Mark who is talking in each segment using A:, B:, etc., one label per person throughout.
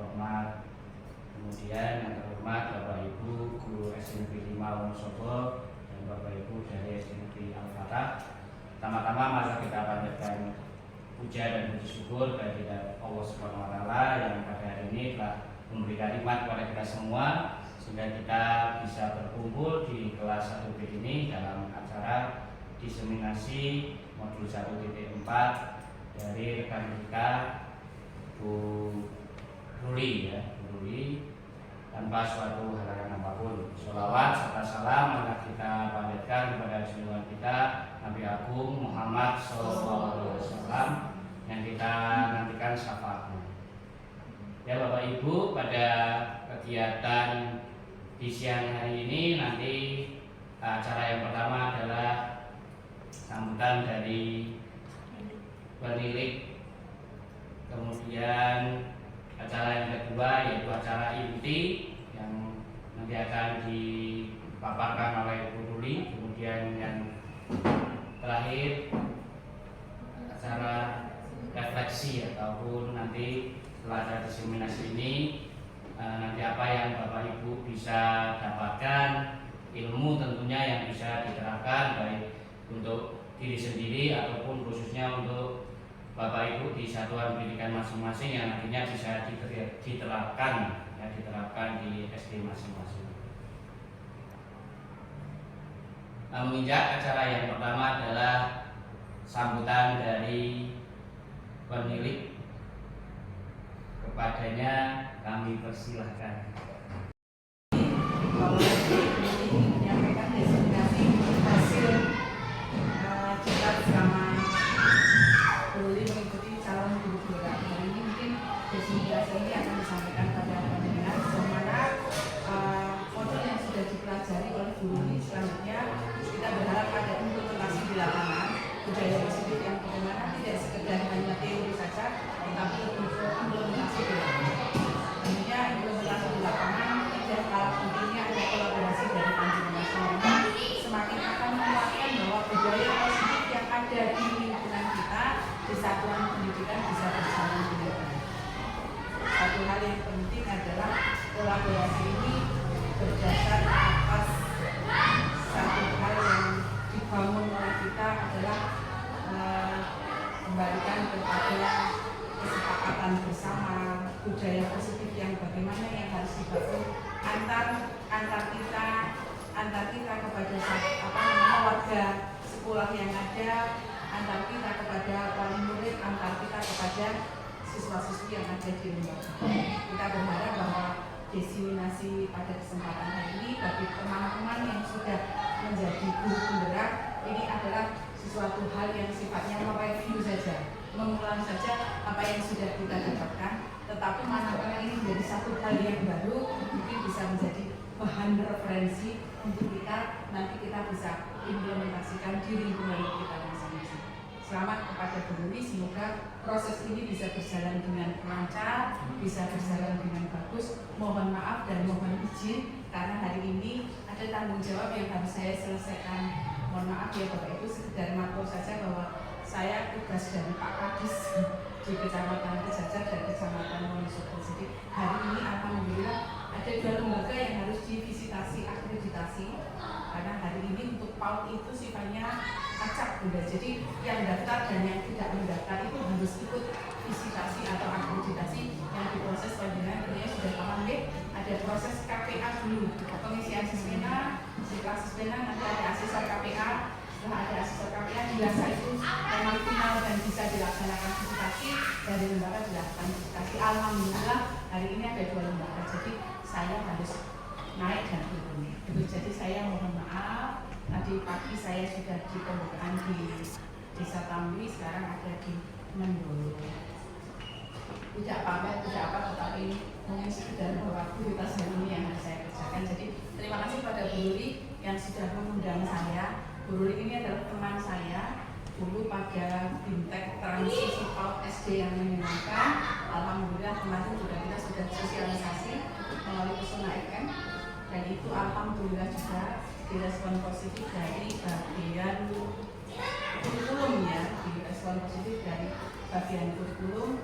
A: terhormat, kemudian yang terhormat Bapak Ibu Guru SMP 5 Wonosobo dan Bapak Ibu dari SMP Al-Fatah. Pertama-tama mari kita panjatkan puja dan puji syukur kepada Allah Subhanahu wa taala yang pada hari ini telah memberikan nikmat kepada kita semua sehingga kita bisa berkumpul di kelas 1B ini dalam acara diseminasi modul 1.4 dari rekan kita Bu Ruli tanpa suatu halangan apapun. Sholawat serta salam marilah kita panjatkan kepada junjungan kita Nabi Agung Muhammad SAW yang kita nantikan syafaatnya. Ya Bapak Ibu, pada kegiatan di siang hari ini nanti acara yang pertama adalah sambutan dari penilik, kemudian acara yang kedua yaitu acara inti yang nanti akan dipaparkan oleh Bu Ruli, kemudian yang terakhir acara refleksi ataupun nanti setelah acara diseminasi ini nanti apa yang Bapak Ibu bisa dapatkan, ilmu tentunya yang bisa diterapkan baik untuk diri sendiri ataupun khususnya untuk Bapak Ibu di satuan pendidikan masing-masing yang nantinya bisa diterapkan di SD masing-masing. Menginjak acara yang pertama adalah sambutan dari penilik, kepadanya kami persilahkan.
B: Menyampaikan destinasi hasil kita bersama Ruli mengikuti calon guru gerak. Hari ini mungkin destinasi ini akan disampaikan pada pendengar bagaimana modul yang sudah dipelajari oleh Bu Ruli. Selanjutnya kita berharap ada implementasi di lapangan budaya positif yang bagaimana tidak sekedar hanya teori saja, tetapi lebih implementasi di lapangan. Tentunya implementasi di lapangan tidak kalah pentingnya ada kolaborasi dari panjenengan semua. Semakin akan menguatkan bahwa budaya positif yang ada di lingkungan kita di satuan pendidikan bisa berjalan dengan baik. Satu hal yang penting adalah kolaborasi ini berdasar atas satu hal yang dibangun oleh kita adalah kembalikan kepada kesepakatan bersama budaya positif yang bagaimana yang harus dibangun antar kita kepada warga sekolah yang ada, antar kita kepada wali murid, antar kita kepada siswa-siswi yang ada di lembaga. Kita berharap bahwa diseminasi pada kesempatan hari ini bagi teman-teman yang sudah menjadi guru penggerak ini adalah sesuatu hal yang sifatnya mereview saja, mengulang saja apa yang sudah kita dapatkan, tetapi manakala ini menjadi satu hal yang baru mungkin bisa menjadi bahan referensi untuk kita nanti kita bisa implementasikan di lingkungan kita masing-masing. Selamat kepada Bu Ruli, semoga proses ini bisa berjalan dengan lancar, bisa berjalan dengan bagus. Mohon maaf dan mohon izin karena hari ini ada tanggung jawab yang harus saya selesaikan. Mohon maaf ya Bapak Ibu, sekedar makro saja bahwa saya tugas dari Pak Kadis di Kecamatan Kejajar dan Kecamatan Wonosobo. Jadi hari ini alhamdulillah ada 2 lembaga yang harus divisitasi akreditasi karena hari ini untuk PAUD itu sifatnya acak Bunda. Jadi yang daftar dan yang tidak mendaftar itu harus ikut visitasi atau akreditasi yang diproses panjenengan tentunya sudah paham deh. Ada proses KPA dulu, pengisian siswena, setelah siswena nanti ada asesor KPA. Setelah ada asesor KPA biasa itu memang final dan bisa dilaksanakan visitasi dari lembaga dilakukan visitasi. Alhamdulillah hari ini ada 2 lembaga, jadi saya harus naik dan turun. Jadi saya mohon maaf, tadi pagi saya sudah di pembukaan di Desa Tambi, sekarang ada di Mendolo. Tidak apa-apa, tetapi mungkin sekedar bahwa aktivitas hari ini yang harus saya kerjakan. Jadi terima kasih pada Bu Ruli yang sudah mengundang saya. Bu Ruli ini adalah teman saya dulu pada Bintek Transisi PAUD SD yang menyenangkan. Alhamdulillah kemarin juga kita sudah sosialisasi melalui Pesona FM dan itu alhamdulillah juga direspon positif dari bagian kurikulum ya, direspon positif dari bagian kurikulum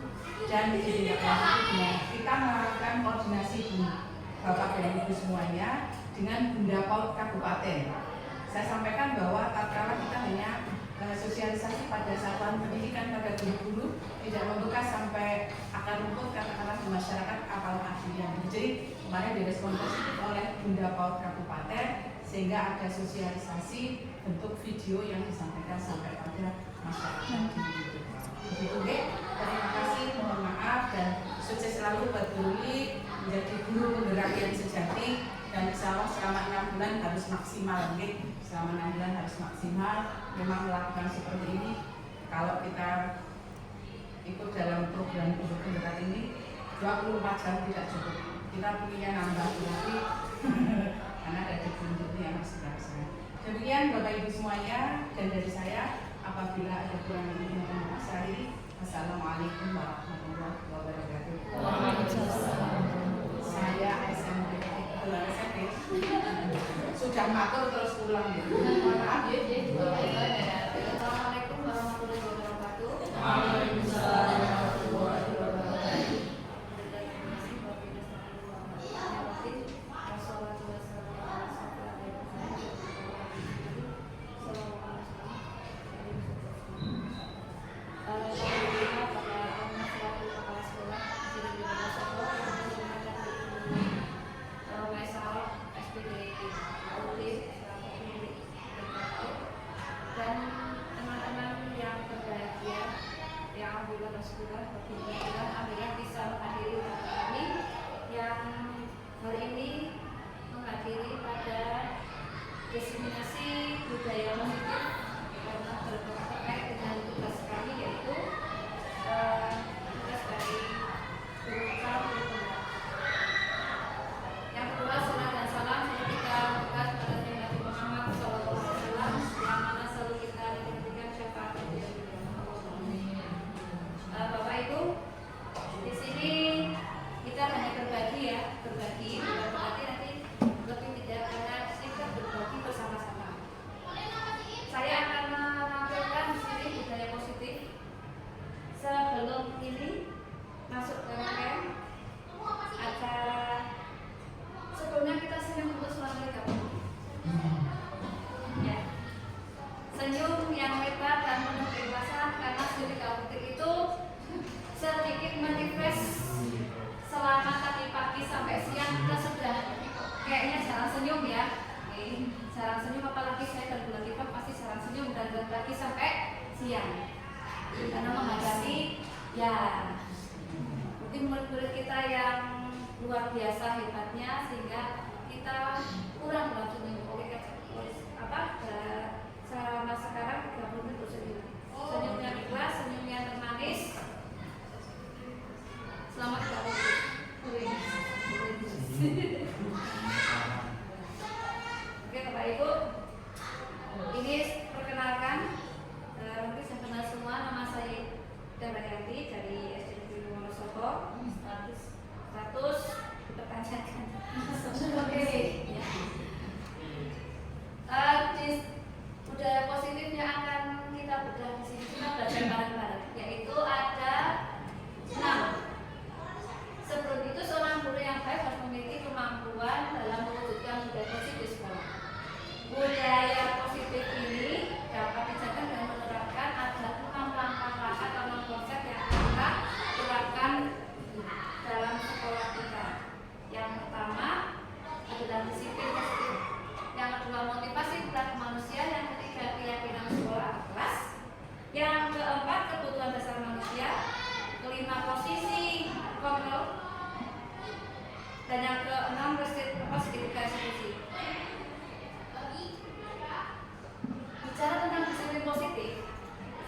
B: dan ditindaklanjuti dengan kita melakukan sosialisasi Bapak dan Ibu semuanya dengan Bunda PAUD Kabupaten. Saya sampaikan bahwa tatkala kita hanya sosialisasi pada satuan pendidikan pada guru-guru, tidak membekas sampai akar rumput katakanlah di masyarakat apal artinya. Jadi kemarin direspon positif oleh Bunda PAUD Kabupaten sehingga ada sosialisasi bentuk video yang disampaikan sampai pada masyarakat. Begitu deh. Terima kasih, mohon maaf dan sukses selalu buat Guru Li menjadi guru penggerak yang sejati dan insya Allah selama 6 bulan harus maksimal, okay? Selama 6 bulan harus maksimal. Memang melakukan seperti ini kalau kita ikut dalam program guru penggerak ini 24 jam tidak cukup. Kita punya nambah lagi karena ada debu yang harus dilaksanakan. Demikian Bapak Ibu semuanya dan dari saya apabila ada kurang lebih mohon maaf sekali. Assalamualaikum warahmatullahi wabarakatuh. Saya SMP sudah matur terus pulang gitu. Mohon maaf ya.
C: Assalamualaikum warahmatullahi wabarakatuh.
A: Waalaikumsalam warahmatullahi wabarakatuh.
C: Alhamdulillah bisa menghadiri kami yang hari ini menghadiri pada diseminasi budaya positif karena terkait dengan tugas kami yaitu tugas dari guru penggerak. Yang kedua, salam dan salam seketika berkat pada Nabi Muhammad SAW yang mana selalu kita diberikan syafaat dari Bapak Ibu, di sini kita hanya berbagi ya, berbagi bukan berarti nanti lebih tidak karena kita berbagi bersama-sama. Saya akan menampilkan di sini budaya positif. Sebelum ini masuk ke rangkaian acara, sebelumnya kita senyum untuk selamat datang. Ya. Senyum yang lebar dan penuh keikhlasan karena studi kautik itu sedikit menrefresh selama tadi pagi sampai siang kita sudah kayaknya jarang senyum ya. Jarang senyum apalagi saya dan Bu Latifah pasti jarang senyum dan pagi sampai siang karena menghadapi ya mungkin murid-murid kita yang luar biasa hebatnya sehingga kita kurang dalam senyum oleh selama sekarang 30 menit bersenyum. Senyum yang ikhlas, senyum yang termanis. Selamat datang. Oke Bapak Ibu, ini perkenalkan mungkin saya kenal semua, nama saya Damayanti dari SD Wonosobo. Status dipertanyakan. Oke. Di budaya positif yang akan kita bedah di sini kita belajar bareng-bareng, yaitu ada 6. Sebelum itu seorang guru yang baik harus memiliki kemampuan dalam mewujudkan budaya positif di sekolah. Budaya positif ini dapat dijaga dengan menerapkan ada 6 langkah atau 6 konsep yang kita terapkan dalam sekolah kita. Yang pertama adalah disiplin positif. Yang kedua motivasi perilaku manusia. Yang ketiga keyakinan sekolah kelas. Yang keempat kebutuhan dasar manusia. Kelima posisi kontrol. Dan yang keenam segitiga eksekusi. Bicara tentang disiplin positif,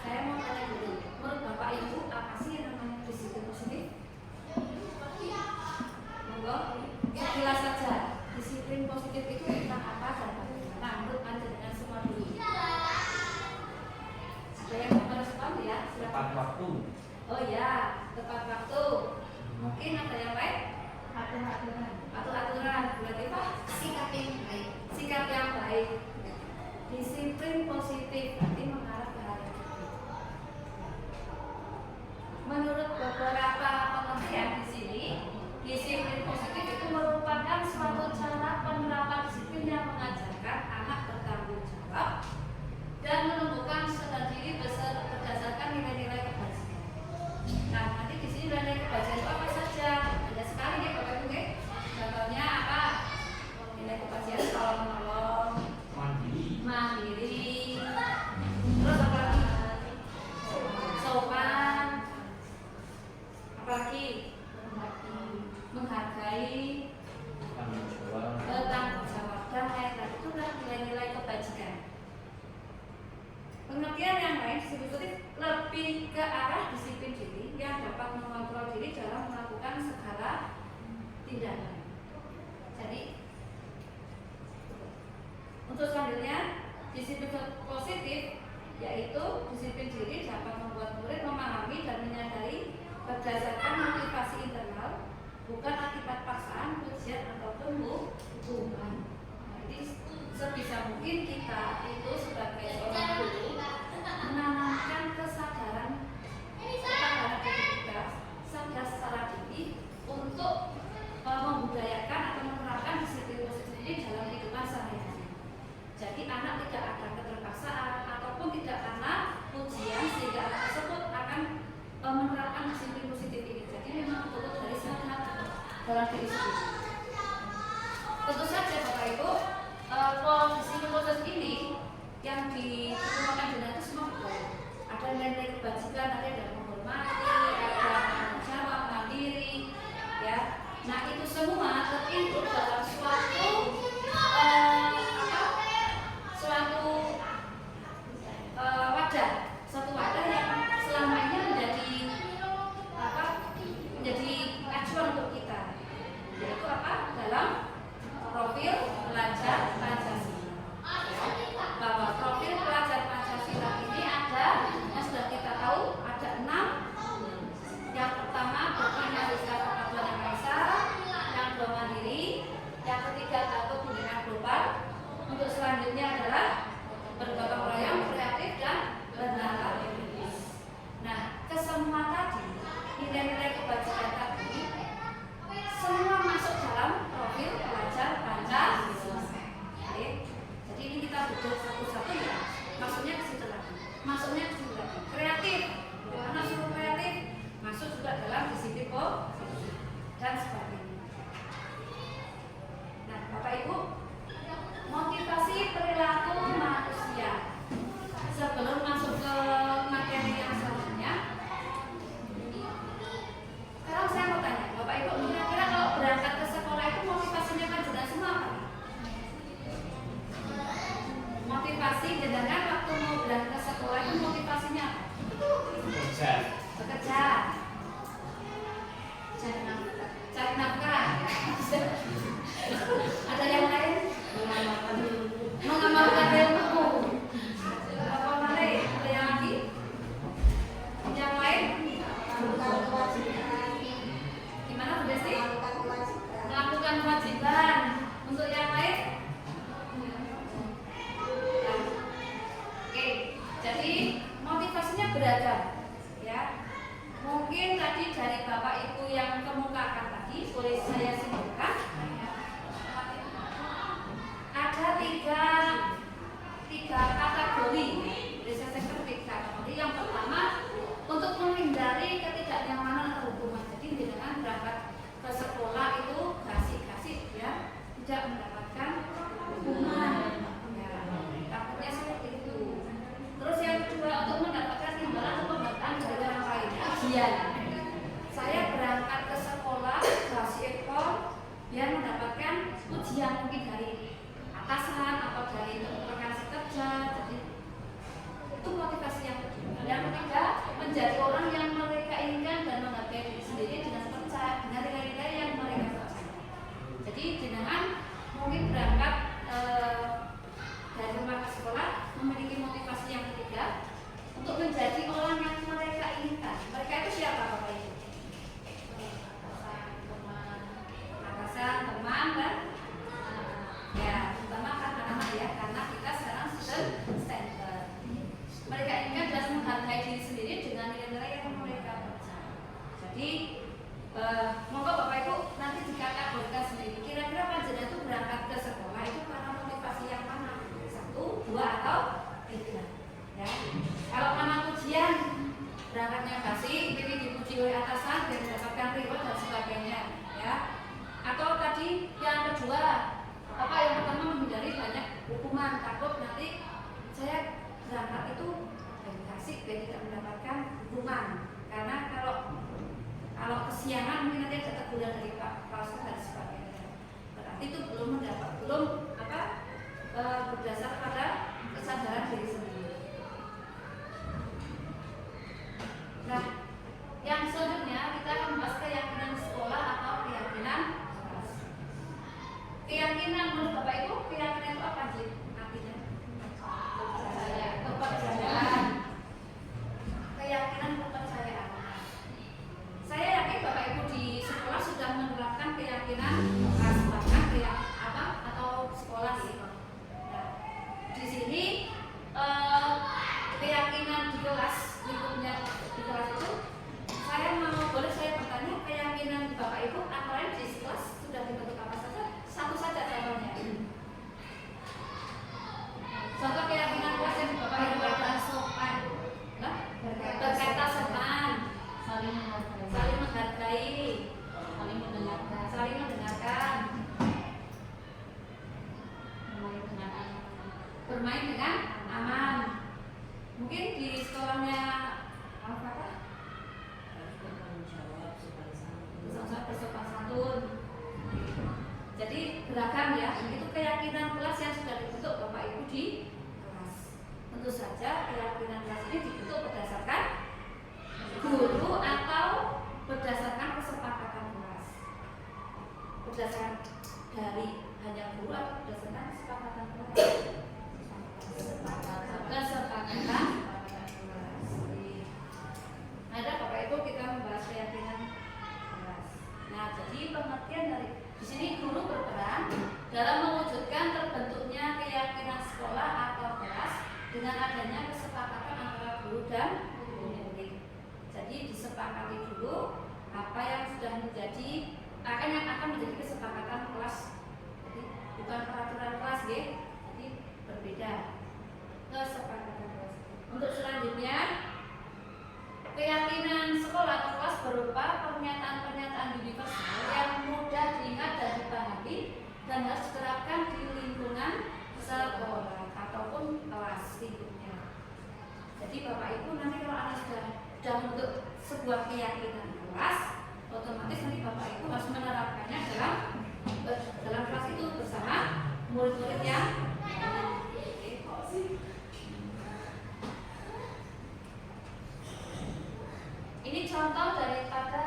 C: saya mau tanya dulu, menurut Bapak Ibu apa sih yang namanya disiplin positif? Monggo, jelas saja. Disiplin positif itu tentang apa dan bagaimana? Menurut Anda dengan semua dulu. Ada yang mau merespon ya?
A: Tepat waktu.
C: Oh ya, tepat waktu. Mungkin ada yang lain? Aturan. Berarti apa? Sikap yang baik. Sikap yang baik. Disiplin positif berarti mengarah ke hal yang baik. Menurut beberapa pengertian di sini, disiplin positif itu menghargai,
A: tanggung jawab,
C: bertanggung jawab, dan lain-lain. Itulah nilai-nilai kebajikan. Pengertian yang lain disebut lebih ke arah disiplin diri yang dapat mengontrol diri dalam melakukan segala tindakan. Jadi untuk selanjutnya, disiplin positif yaitu disiplin diri dapat membuat murid memahami dan menyadari berdasarkan motivasi internal, bukan akibat paksaan, ujian ataupun hukuman. Jadi sebisa mungkin kita itu sebagai seorang guru menanamkan kesadaran kepada diri kita, sadar secara diri untuk membudayakan atau menerapkan disiplin positif ini dalam kehidupan sehari-hari. Jadi anak tidak ada keterpaksaan ataupun tidak karena ujian sehingga anak tersebut akan menerapkan disiplin positif ini. Jadi memang betul dari sadar dalam diri sendiri. Tentu saja Bapak Ibu, disiplin positif ini yang dikemukakan dengan itu semua betul. Ada nilai kebajikan, ada yang menghormati, ada tanggung jawab, mandiri, ya. Nah itu semua terinput dalam suatu wadah yang selama ini menjadi acuan untuk kita, yaitu dalam profil pelajar Pancasila. Bahwa profil pelajar Pancasila ini ada yang sudah kita tahu ada 6. Yang pertama beriman kepada Tuhan Yang Maha Esa, yang kedua mandiri, yang ketiga takut pendidikan global. Untuk selanjutnya adalah bergotong royong, kreatif dan bernara. Nah, kesemua tadi nilai-nilai kebajikan tadi semua masuk dalam profil pelajar Pancasila. Oke. Jadi ini kita bedah satu-satu ya. Maksudnya ke situ lagi. Kreatif. Karena suruh kreatif masuk juga dalam disiplin positif dan sebagainya. Nah, Bapak Ibu, motivasi perilaku manusia. Sebelum masuk ke materi yang selanjutnya, sekarang saya mau tanya, Bapak Ibu, kira-kira kalau berangkat ke sekolah itu motivasinya kan sudah semua apa? Motivasi jenengan waktu mau berangkat ke sekolah itu motivasinya apa? Bekerja. Cari nafkah. Ada yang lain? Mengamalkan ilmu. Apa lagi? Ada yang lagi? Yang lain? Gimana Bu Desi? Melakukan kewajiban. Untuk yang lain? Oke, jadi motivasinya beragam, ya. Mungkin tadi dari Bapak Ibu yang kemukakan tadi, boleh saya simpulkan. Ada tiga kategori. Bisa saya sebut tiga kategori. Yang pertama, untuk menghindari ketidaknyamanan atau hukuman. Jadi dengan berangkat ke sekolah itu kasih ya, tidak mendapatkan hukuman. Ya, takutnya seperti itu. Terus yang kedua, untuk mendapatkan imbalan atau pemberitaan dari orang lain. Ujian. Saya berangkat ke sekolah kasih ekor biar mendapatkan ujian mungkin dari atasan atau dari rekan sekerja. Jadi itu motivasi yang kedua. Yang ketiga, menjadi orang yang mereka inginkan dan menghargai diri sendiri dengan percaya dengan nilai-nilai yang mereka percaya. Jadi jenengan mungkin berangkat dari rumah ke sekolah memiliki motivasi yang ketiga untuk menjadi orang yang mereka inginkan. Mereka itu siapa Bapak Ibu? Atasan, teman, dan ya, terutama anak-anak ya, karena kita sekarang student center. Mereka inginkan dan menghargai diri sendiri dengan nilai-nilai yang mereka percaya. Jadi, monggo Bapak Ibu nanti dikategorikan sendiri. Kira-kira panjenengan itu berangkat ke sekolah itu karena motivasi yang mana? 1, 2, atau 3? Ya. Kalau karena ujian, berangkatnya kasih, ini dipuji oleh atasan dan mendapatkan reward dan sebagainya, ya. Atau tadi yang kedua, yang pertama menghindari banyak hukuman, takut nanti saya berangkat itu kasih biar tidak mendapatkan hukuman. Karena kalau kesiangan mungkin nanti ada teguran dari Pak Ustadz dan sebagainya. berarti itu belum berdasar pada kesadaran diri sendiri. Nah, yang selanjutnya kita akan membahas keyakinan sekolah atau keyakinan kelas. Keyakinan menurut Bapak Ibu, keyakinan itu apa sih artinya? Kepercayaan. Keyakinan kepercayaan. Saya yakin Bapak Ibu di sekolah sudah menerapkan keyakinan kelas, bahkan atau sekolah sih. Nah, di sini keyakinan di kelas, lingkupnya di kelas itu, boleh saya bertanya, keyakinan Bapak Ibu antara lain di kelas sudah dibentuk apa saja? Satu saja contohnya. Contoh keyakinan kelas yang Bapak Ibu ada sopan, berkata sopan, saling menghargai, saling mendengarkan, bermain dengan aman. Mungkin di sekolahnya bersopan santun. Jadi beragam ya. Itu keyakinan kelas yang sudah dibentuk Bapak Ibu di kelas. Tentu saja keyakinan kelas ini dibentuk berdasarkan guru atau berdasarkan kesepakatan kelas. Berdasarkan dari hanya guru atau berdasarkan kesepakatan kelas. Kesepakatan kelas. Ada Bapak Ibu kita membahas keyakinan kelas. Nah, jadi pengertian dari di sini guru berperan dalam mewujudkan terbentuknya keyakinan sekolah atau kelas dengan adanya kesepakatan antara guru dan murid. Jadi disepakati dulu apa yang sudah menjadi yang akan menjadi kesepakatan kelas. Jadi bukan peraturan kelas, ya. Jadi berbeda kesepakatan kelas. Untuk selanjutnya, keyakinan sekolah atau kelas berupa pernyataan-pernyataan universal yang mudah diingat dan dipahami dan harus diterapkan di lingkungan sekolah ataupun kelas lingkupnya. Jadi Bapak Ibu nanti kalau Anda sudah membentuk sebuah keyakinan kelas, otomatis nanti Bapak Ibu harus menerapkannya dalam kelas itu bersama murid-murid yang ini contoh daripada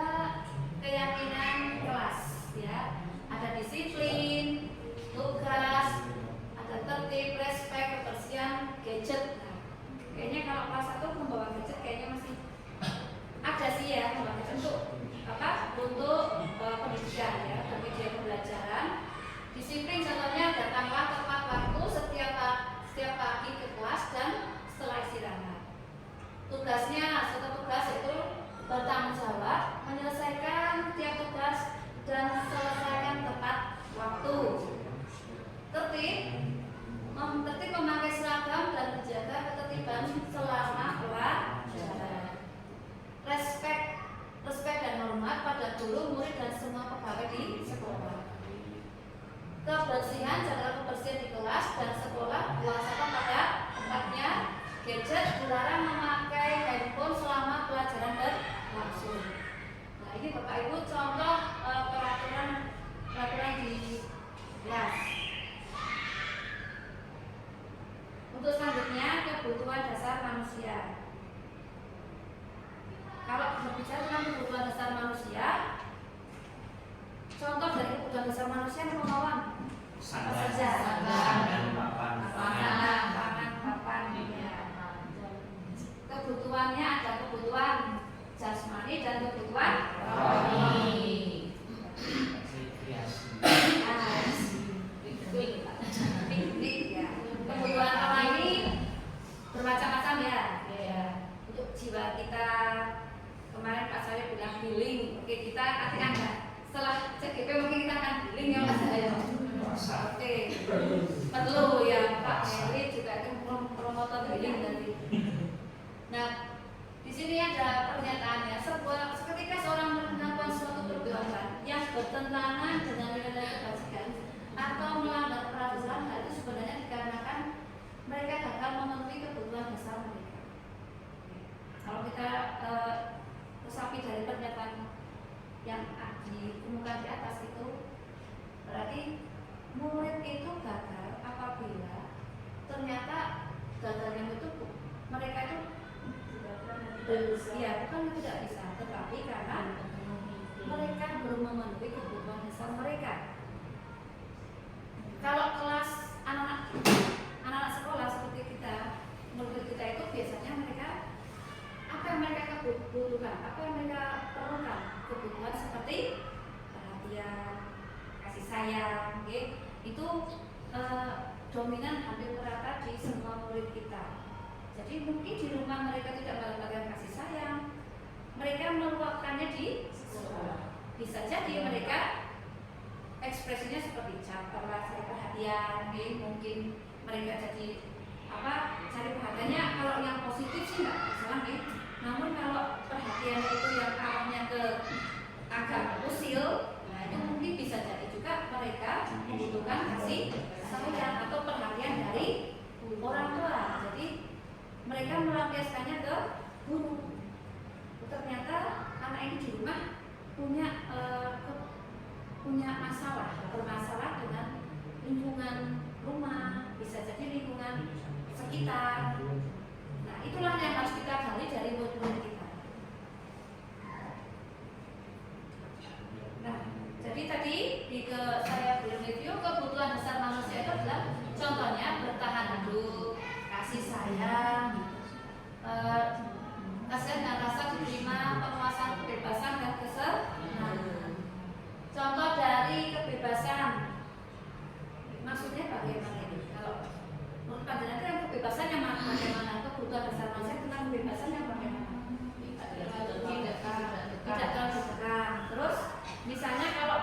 C: keyakinan kelas, ya. Ada disiplin, tugas, ada tertib, respek, kebersihan, gadget. Nah, kayaknya kalau kelas 1 membawa gadget kayaknya masih ada sih ya, membawa gadget untuk pendidikan ya, untuk media pembelajaran. Disiplin contohnya datanglah tepat waktu setiap pagi ke kelas dan setelah istirahat. Tugasnya satu tugas itu bertanggung jawab, menyelesaikan tiap tugas dan selesaikan tepat waktu. Tertib memakai seragam dan menjaga ketertiban selama pelajaran. Respek dan hormat pada guru, murid dan semua pegawai di sekolah. Kebersihan, jaga kebersihan di kelas dan sekolah, buang sampah pada tempatnya. Gadget dilarang memakai handphone selama pelajaran berlangsung. Nah, ini Bapak Ibu contoh peraturan di kelas. Untuk selanjutnya, kebutuhan dasar manusia. Kalau berbicara tentang kebutuhan dasar manusia, contoh dari kebutuhan dasar manusia yang melawan apa saja? Papan, ya. Kebutuhannya ada kebutuhan jasmani dan kebutuhan rohani. Ya. Kebutuhan rohani bermacam-macam ya. Untuk jiwa kita, kemarin Pak saya bilang healing. Oke, kita artikan enggak? Setelah CGP mungkin kita akan healing ya Mas saya. Oke, perlu ya Pak Heri juga itu promotor healing nanti. Nah, di sini ada pernyataannya. Ketika seorang melakukan suatu perbuatan yang bertentangan dengan nilai kebajikan atau melanggar peraturan, hal itu sebenarnya dikarenakan mereka gagal memenuhi kebutuhan dasar mereka. Kalau kita resapi dari pernyataan yang dikemukakan di atas itu, berarti sayang, okay? Itu dominan hampir merata di semua murid kita. Jadi mungkin di rumah mereka tidak mendapatkan kasih sayang, mereka meluapkannya di sekolah. Bisa jadi mereka ekspresinya seperti caperlah, cari perhatian, okay? Mungkin mereka jadi cari perhatiannya kalau yang positif sih nggak masalah, okay? Namun kalau perhatian itu yang arahnya ke agak usil, nah itu mungkin bisa jadi juga mereka membutuhkan kasih sayang atau perhatian dari orang tua. Jadi mereka melampiaskannya ke guru. Ternyata anak ini di rumah punya bermasalah dengan lingkungan rumah, bisa jadi lingkungan sekitar. Nah, itulah yang harus kita gali dari murid-murid kita. Nah, jadi tadi saya belum review kebutuhan dasar manusia itu adalah contohnya bertahan hidup, kasih sayang, kasihan dan rasa diterima, penguasaan kebebasan dan kesenangan. Contoh dari kebebasan, maksudnya bagaimana ini? Kalau menurut pandangan itu yang kebebasan yang bagaimana? Kebutuhan dasar manusia tentang kebebasan yang bagaimana? Tidak terlalu dikekang. Terus misalnya kalau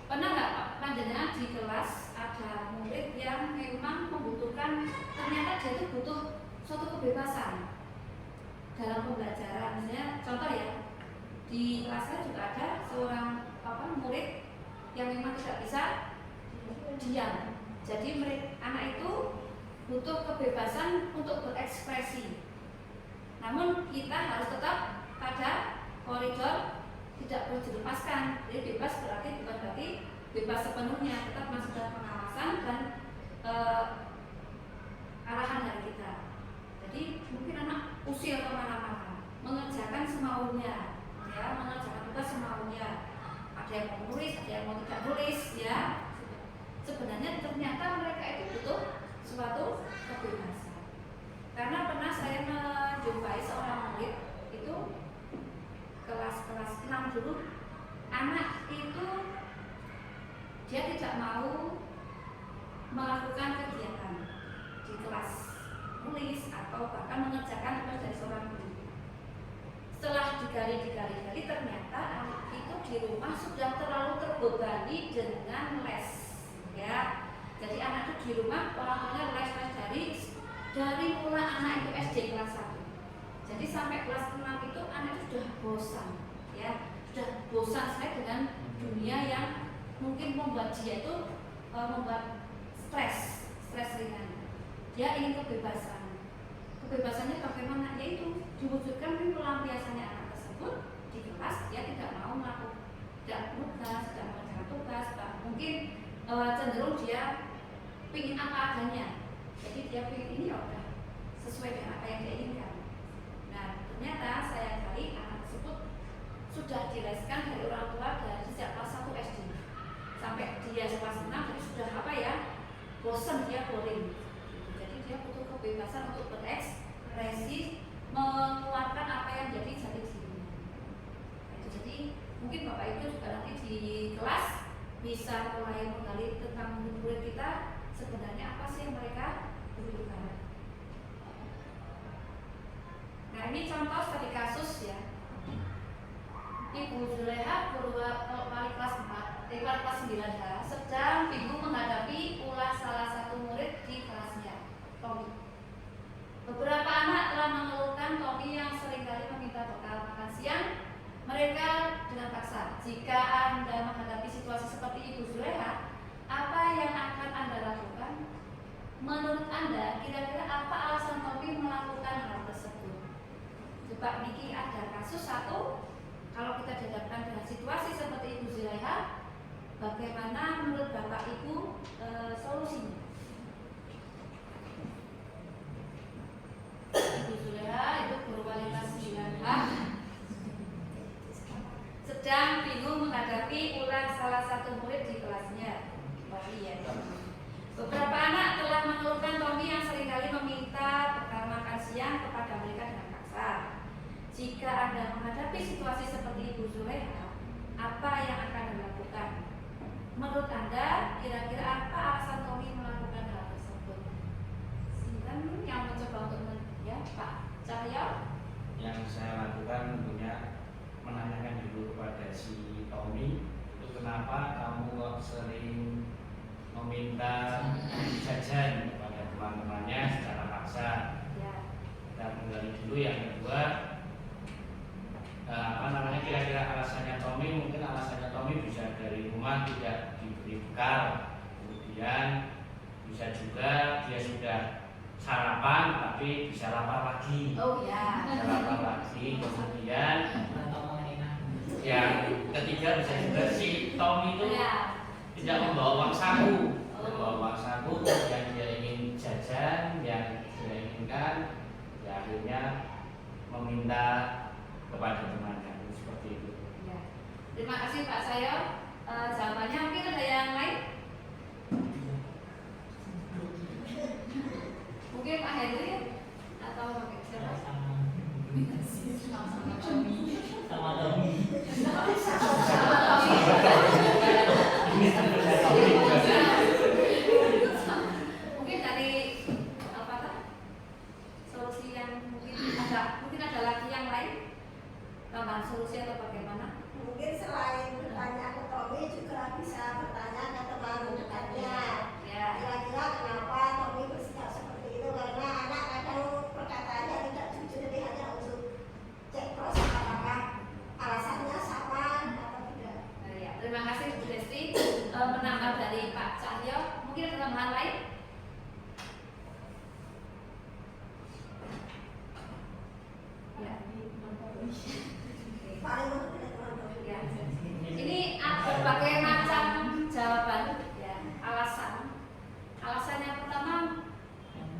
C: pernah nggak pandangan di kelas ada murid yang memang membutuhkan, ternyata dia itu butuh suatu kebebasan dalam pembelajaran. Misalnya contoh ya, di kelasnya juga ada seorang murid yang memang tidak bisa diam. Jadi anak itu butuh kebebasan untuk berekspresi. Namun kita harus tetap pada koridor, tidak perlu dilepaskan. Jadi bebas bukan berarti bebas sepenuhnya, tetap masih dalam pengawasan dan arahan dari kita. Jadi mungkin anak usil kemana-mana, mengerjakan semaunya, ya, mengerjakan tugas semaunya. Ada yang mau nulis, ada yang mau tidak nulis, ya. Sebenarnya ternyata mereka itu butuh suatu kebebasan. Karena pernah saya menjumpai seorang murid itu kelas 6 dulu, anak itu dia tidak mau melakukan kegiatan di kelas, nulis atau bahkan mengerjakan tugas dari seorang guru. Setelah digali ternyata anak itu di rumah sudah terlalu terbebani dengan les, ya. Jadi anak itu di rumah orang tuanya les dari mulai anak itu SD kelas 1. Jadi sampai kelas 6 itu anak itu sudah bosan, ya, sudah bosan sekali dengan dunia yang mungkin membuat dia itu membuat stres ringan. Dia ingin kebebasan. Kebebasannya bagaimana? Yaitu diwujudkan dengan pelampiasannya anak tersebut di kelas. Dia tidak mau melakukan tugas, tidak mengerjakan tugas, mungkin cenderung dia ingin apa adanya. Jadi dia ingin ini udah sesuai dengan apa yang dia inginkan. Nah, ternyata saya gali anak tersebut sudah dileskan dari orang tua dari sejak kelas 1 SD sampai dia kelas 6, jadi sudah bosan, dia boring. Jadi dia butuh kebebasan untuk berekspresi, mengeluarkan apa yang jadi dirinya. Jadi mungkin Bapak Ibu juga nanti di kelas bisa mulai menggali tentang murid kita sebenarnya apa sih yang mereka butuhkan. Nah, ini contoh studi kasus, ya. Ibu Zuleha wali kelas 9H sedang bingung menghadapi ulah salah satu murid di kelasnya, Tommy. Beberapa anak telah mengeluhkan Tommy yang seringkali meminta bekal makan siang mereka dengan paksa. Jika Anda menghadapi situasi seperti Ibu Zuleha, apa yang akan Anda lakukan? Menurut Anda, kira-kira apa alasan Tommy melakukan hal tersebut? Coba Niki, ada kasus satu. Kalau kita dihadapkan dengan situasi seperti Ibu Zuleha, bagaimana menurut Bapak Ibu solusinya? Ibu Zuleha itu guru wali kelas 9H sedang bingung menghadapi ulah salah satu murid di kelasnya. Beberapa anak telah mengeluhkan Tommy yang seringkali meminta bekal makan siang kepada mereka dengan paksa. Jika Anda menghadapi situasi seperti Ibu Zuleha, apa yang akan dilakukan? menurut Anda kira-kira apa alasan Tommy melakukan hal tersebut? Silakan yang mencoba untuk ya Pak Cahyo.
A: Yang saya lakukan tentunya menanyakan dulu kepada si Tommy, itu kenapa kamu kok sering meminta jajan kepada teman-temannya secara paksa.
C: Ya.
A: Kita menggali dulu. Yang kedua, kira-kira alasannya Tommy, mungkin alasannya Tommy bisa dari rumah tidak diberi bekal, kemudian bisa juga dia sudah sarapan tapi bisa lapar lagi.
C: Oh ya.
A: Bisa lapar lagi. Kemudian yang ketiga bisa juga si Tommy itu
C: Ya.
A: tidak membawa uang saku, kemudian dia ingin jajan yang dia inginkan, ya akhirnya meminta kepada temannya, seperti itu.
C: Ya. Terima kasih Pak Sayo. Jawabannya mungkin ada yang lain? Mungkin Pak Hendri atau siapa? Mungkin dari apakah solusi yang mungkin ada lagi yang lain tambahan solusi atau bagaimana?
D: Mungkin selain bertanya ke Tommy juga bisa bertanya ke teman dekatnya.
C: Ya.
D: Kira-kira kenapa Tommy bersikap seperti itu? Karena anak kadang perkataannya tidak jujur, jadi hanya untuk cek proses apakah alasannya sama atau tidak.
C: Ya, terima kasih Bu Desti. Menambah dari Pak Cahyo, mungkin ada tambahan lain? Ya.
D: Paling menurut teman Tommy.
C: Ya. Ini berbagai macam jawaban, ya, alasan. Alasan yang pertama,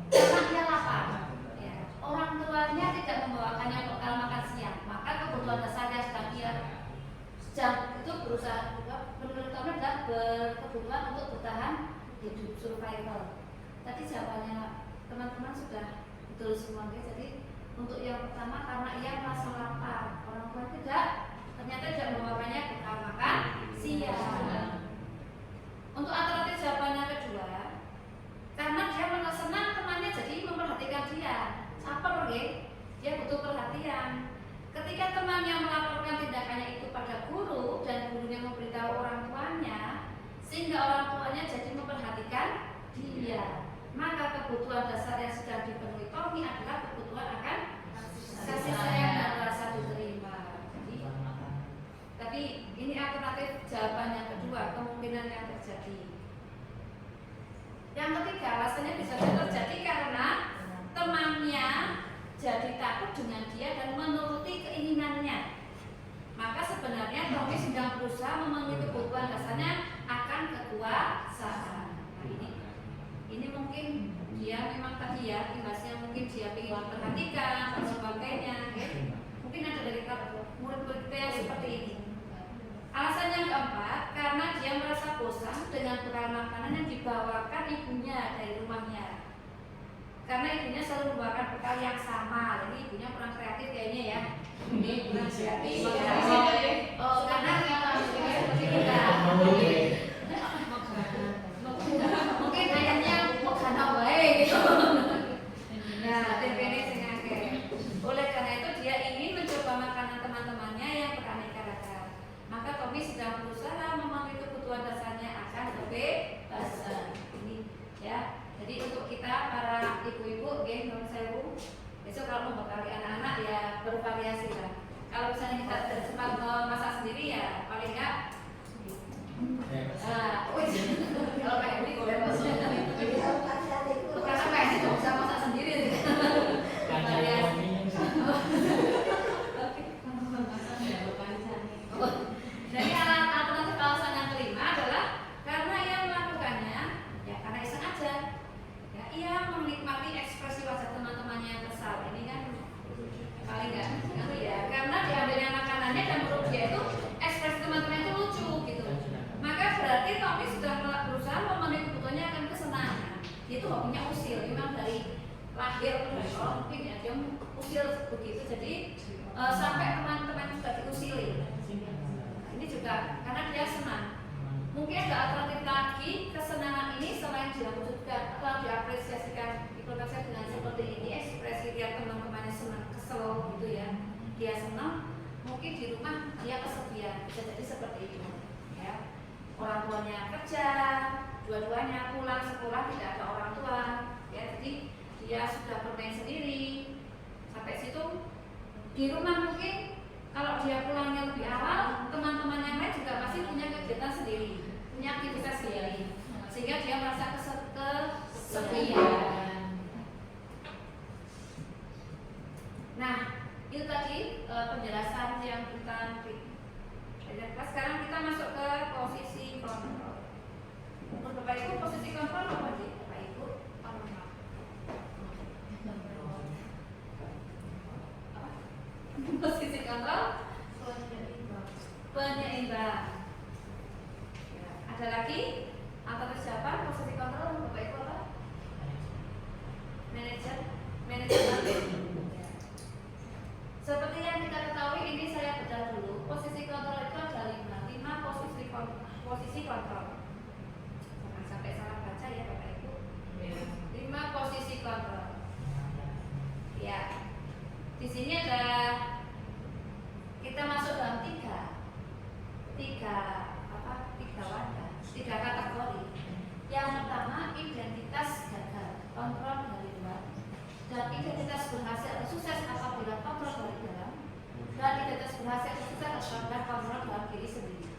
C: karena dia lapar. Ya. Orang tuanya tidak membawakannya bekal makan siang, maka kebutuhan dasarnya sedang itu berusaha juga menurut kami adalah berkebutuhan untuk bertahan hidup, survival. Tadi jawabannya teman-teman sudah betul semua, jadi untuk yang pertama karena ia merasa lapar, orang tua ternyata tidak membawakannya bekal makan siang. Untuk alternatif jawaban yang kedua, karena dia merasa senang temannya jadi memperhatikan dia, caper dia butuh perhatian. Ketika temannya melaporkan tindakannya itu pada guru dan gurunya memberitahu orang tuanya, sehingga orang tuanya jadi memperhatikan dia, maka kebutuhan dasar yang sudah dipenuhi Tommy adalah kebutuhan akan kasih sayang dan rasa diterima. Tapi ini alternatif jawaban yang kedua, kemungkinan yang terjadi. Yang ketiga, alasannya bisa terjadi karena temannya jadi takut dengan dia dan menuruti keinginannya. Maka sebenarnya Tommy sedang berusaha memenuhi kebutuhan dasarnya akan kekuasaan. Nah, ini mungkin dia memang tadi ya, imbasnya mungkin dia ingin diperhatikan dan sebagainya. Mungkin ada dari murid-murid kita yang seperti ini. Alasan yang keempat, karena dia merasa bosan dengan bekal makanan yang dibawakan ibunya dari rumahnya. Karena ibunya selalu membawakan bekal yang sama, jadi ibunya kurang kreatif kayaknya ya. Ini kurang kreatif. Karena seperti kita. Mungkin ayahnya mau kana wae gitu. Nah, TPN sengaja. Oleh karena itu dia ingin mencoba makanan teman-temannya yang beraneka ragam. Maka Tommy sedang berusaha memenuhi kebutuhan dasarnya akan kebebasan. Ini ya. Jadi untuk kita para ibu-ibu, non sewu, besok kalau membekali anak-anak ya bervariasi lah. Kalau misalnya kita tidak sempat memasak sendiri ya paling enggak. Kalau kayak ini boleh masak. Karena kayak ini nggak bisa masak sendiri. Bervariasi. Jadi alternatif alasan yang kelima adalah karena ia melakukannya ya karena iseng aja. Ya, ia menikmati ekspresi wajah teman-temannya yang kesal. Ini kan paling enggak ya, karena diambilnya makanannya dan menurut dia itu ekspresi teman-teman itu lucu gitu. Maka berarti Tommy sudah berusaha memenuhi kebutuhannya akan kesenangan. Itu hobinya usil, memang dari lahir mungkin ya dia usil begitu. Jadi sampai teman-teman juga diusili. Ini juga karena dia senang. Mungkin ada ikutkan saya dengan seperti ini, ekspresi tiap teman-temannya senang, kesel gitu ya, dia senang, mungkin di rumah dia kesepian, bisa jadi seperti itu ya. Orang tuanya kerja, dua-duanya pulang sekolah tidak ada orang tua ya, jadi dia sudah bermain sendiri sampai situ. Di rumah mungkin kalau dia pulangnya lebih awal, teman-teman yang lain juga pasti punya kegiatan sendiri, punya aktivitas sendiri, sehingga dia merasa kesepian. Nah, itu tadi penjelasan yang kita sekarang kita masuk ke posisi kontrol. Untuk Bapak Ibu, posisi kontrol apa sih Bapak Ibu? Posisi kontrol penyeimbang. Ya, ada lagi atau siapa posisi kontrol Bapak Ibu apa? Manajer. Seperti yang kita ketahui, ini saya bedah dulu. Posisi kontrol itu ada 5 posisi kontrol. Jangan sampai salah baca ya Bapak Ibu. 5 posisi kontrol. Ya. Di sini ada, kita masuk dalam tiga wadah, 3 kategori. Yang pertama, identitas gagal, kontrol dari luar, dan identitas berhasil atau sukses apabila kontrol dari dalam, dan identitas berhasil atau sukses apabila kontrol dalam diri sendiri.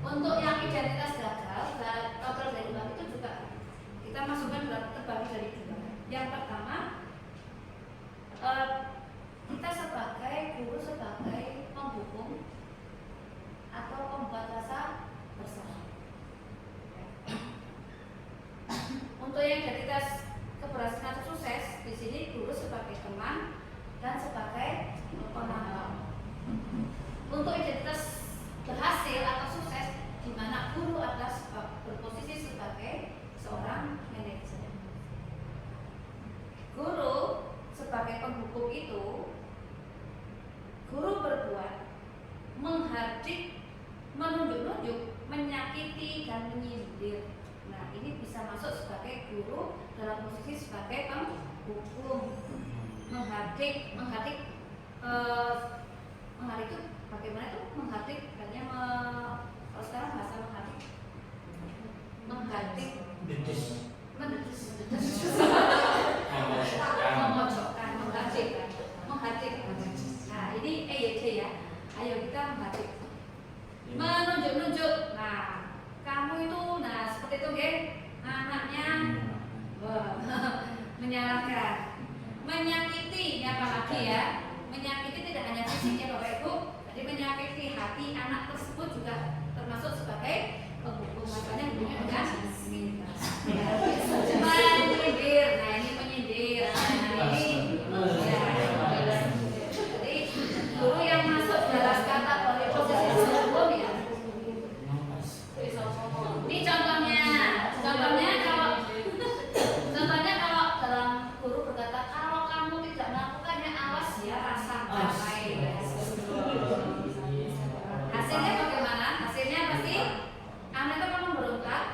C: Untuk yang identitas gagal dan kontrol dari luar itu juga kita masukkan terbagi dari 2. Yang pertama, kita sebagai guru, sebagai penghukum atau pembuat rasa bersalah. Untuk yang identitas keberhasilan atau sukses, di sini guru sebagai teman dan sebagai penambah. Untuk identitas berhasil atau sukses, di mana guru adalah berposisi sebagai seorang manajer. Guru sebagai penghukum itu, guru berbuat menghardik, menunjuk-nunjuk, menyakiti dan menyindir. Nah, ini bisa masuk sebagai guru dalam posisi sebagai penghukum. Menghardik itu bagaimana itu? Menghardik hanya kalau sekarang bahasa menghardik memojokkan, menghardik. Nah, ini EYD ya. Ayo kita menghardik. Menunjuk-nunjuk. Nah, kamu itu, nah seperti itu ya, anaknya menyalahkan, menyakiti, apalagi ya, menyakiti tidak hanya fisik ya Bapak Ibu, jadi menyakiti hati anak tersebut juga termasuk sebagai penghukum. Makanya bunyinya dengan menyindir. Nah ini menyindir. Nah ini ya. Jadi guru yang masuk dalam kategori posisi sebelum ya. Ini contohnya kalau dalam guru berkata, kalau kamu tidak melakukannya, awas ya, rasakan. Hasilnya bagaimana? Hasilnya pasti anak itu akan memberontak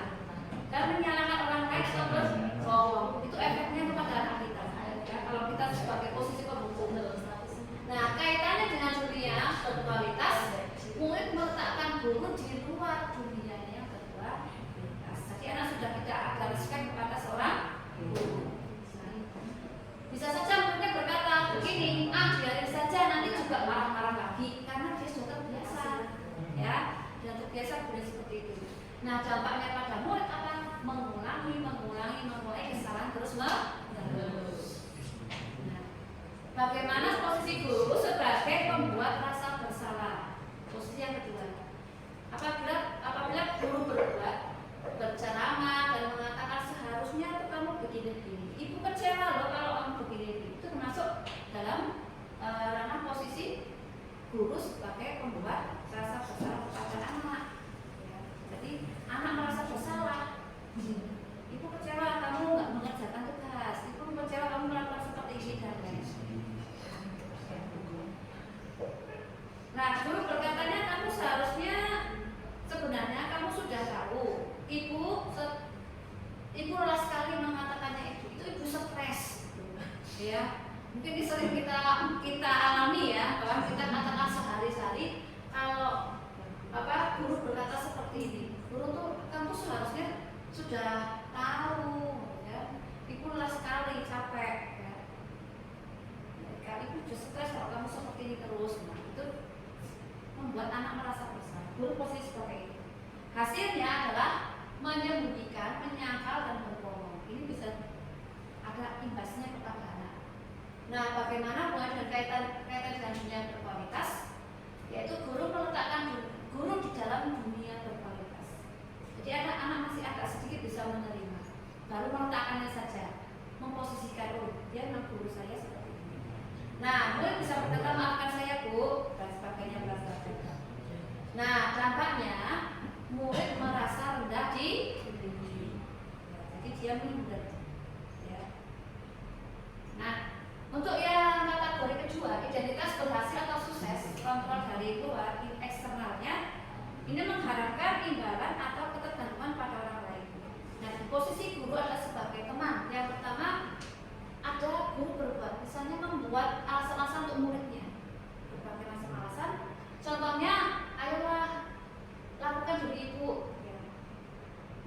C: dan menyalahkan orang lain atau berbohong. Itu efeknya kepada anak kita. Ya, kalau kita sebagai posisi penghukum. Nah, kaitannya dengan dunia berkualitas, murid meletakkan guru di luar dunia yang berkualitas. Jadi anak sudah tidak ada respect kepada seorang guru. Bisa saja muridnya berkata begini, biarin saja, nanti juga marah-marah lagi karena dia sudah terbiasa, ya, dan terbiasa boleh seperti itu. Nah, dampaknya pada murid apa? Mengulangi kesalahan terus-menerus. Nah, bagaimana posisi guru sebagai pembuat rasa bersalah? Posisi yang kedua, apabila guru berceramah dan mengatakan seharusnya kamu begini-begini, ibu kecewa loh kalau kamu begini-begini, itu termasuk dalam ranah posisi guru sebagai pembuat rasa bersalah kepada anak. Ya, jadi anak merasa bersalah, ibu kecewa kamu nggak mengerjakan tugas, ibu kecewa kamu melakukan seperti ini dan lain. Nah, guru berkatanya kamu seharusnya sebenarnya kamu sudah tahu, ibu lelah sekali mengatakannya itu ibu sudah tahu ya, ibu lelah sekali, capek ya. Kalau ibu sudah stres kalau kamu seperti ini terus, nah, itu membuat anak merasa bersalah. Guru posisi seperti itu. Hasilnya adalah menyembunyikan, menyangkal dan berbohong. Ini bisa ada imbasnya kepada anak. Nah, bagaimana mulai dengan kaitan dengan dunia berkualitas? Yaitu guru meletakkan guru di dalam dunia berkualitas. Jadi anak-anak masih agak sedikit bisa menerima, baru meletakkannya saja, memposisikan, oh dia memang guru saya seperti ini. Nah, murid bisa berkata maafkan saya bu, dan sebagainya bla-bla-bla. Nah, dampaknya murid merasa rendah di jadi dia minder. Ya. Nah, untuk yang kategori kedua, identitas berhasil atau sukses, kontrol dari luar, eksternalnya, ini mengharapkan imbalan atau ketergantungan pada orang lain. Nah, di posisi guru adalah sebagai teman. Yang pertama, ada guru berbuat, misalnya membuat alasan-alasan untuk muridnya, berbagai macam alasan. Contohnya, ayolah lakukan demi ibu. Ya.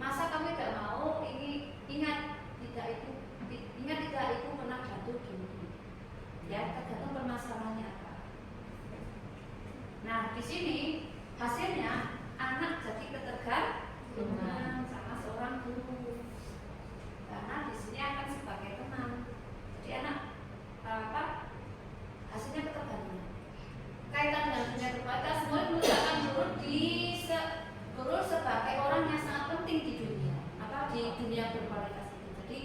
C: Masa kamu tidak mau? Ini ingat tidak ibu pernah jatuh gini. Ya, tergantung permasalahannya apa. Nah, di sini hasilnya anak jadi ketergantungan sama seorang guru. Karena di sini akan sebagai teman. Jadi anak hasilnya ketergantungan. Kaitan dengan dunia berkualitas, murid meletakkan guru sebagai orang yang sangat penting di dunia. Di dunia berkualitas itu. Jadi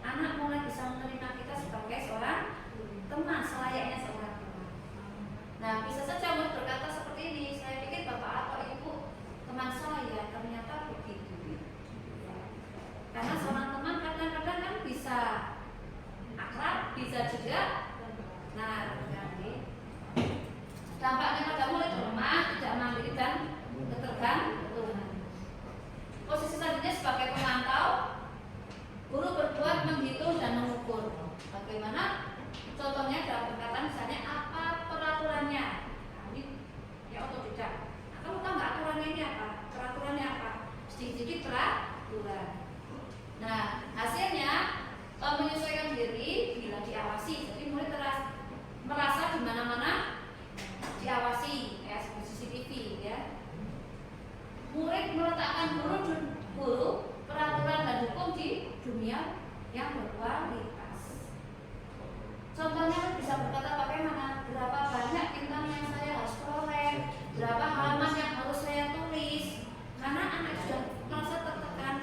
C: anak mulai bisa menerima kita sebagai seorang teman, selayaknya seorang teman. Nah, bisa saja murid berkata seperti ini, saya pikir bapak atau ibu teman saya, ternyata begitu. Karena seorang teman kadang-kadang kan bisa akrab, bisa juga dampaknya pada murid lemah, tidak mandiri dan ketergantungan. Posisi selanjutnya sebagai pemantau, guru berbuat menghitung dan mengukur. Bagaimana? Contohnya dalam perkataan misalnya apa peraturannya? Nah, ini ya otodidak. Nah, kamu tahu nggak aturannya ini apa? Peraturannya apa? Sedikit-sedikit peraturan. Nah, hasilnya menyesuaikan diri bila diawasi. Jadi murid merasa di mana-mana diawasi, ya seperti CCTV, ya. Murid meletakkan guru peraturan dan hukum di dunia yang berkualitas. Contohnya bisa berkata bagaimana, berapa banyak bintang yang saya harus peroleh, berapa halaman yang harus saya tulis. Karena anak sudah merasa tertekan,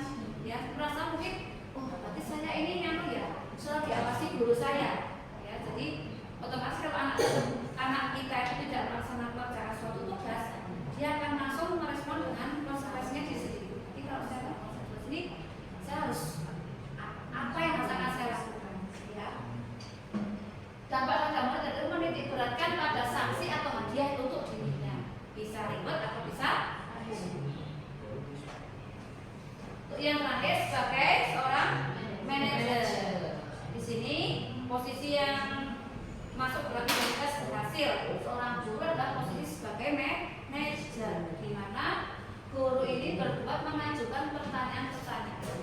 C: ya, merasa mungkin, oh berarti saya ini yang ya, sudah diawasi guru saya, ya. Jadi otomatis kalau anak kita itu tidak melaksanakan suatu tugas, dia akan langsung merespon dengan konsekuensinya di sini. Jadi kalau saya melakukan ini, saya harus apa yang harus saya lakukan, ya. Dampak pada murid itu menitik beratkan pada sanksi atau hadiah untuk dirinya, bisa reward atau bisa untuk yang terakhir sebagai seorang manajer. Di sini posisi yang masuk dalam identitas berhasil, seorang guru adalah posisi sebagai manajer, di mana guru ini berbuat mengajukan pertanyaan-pertanyaan.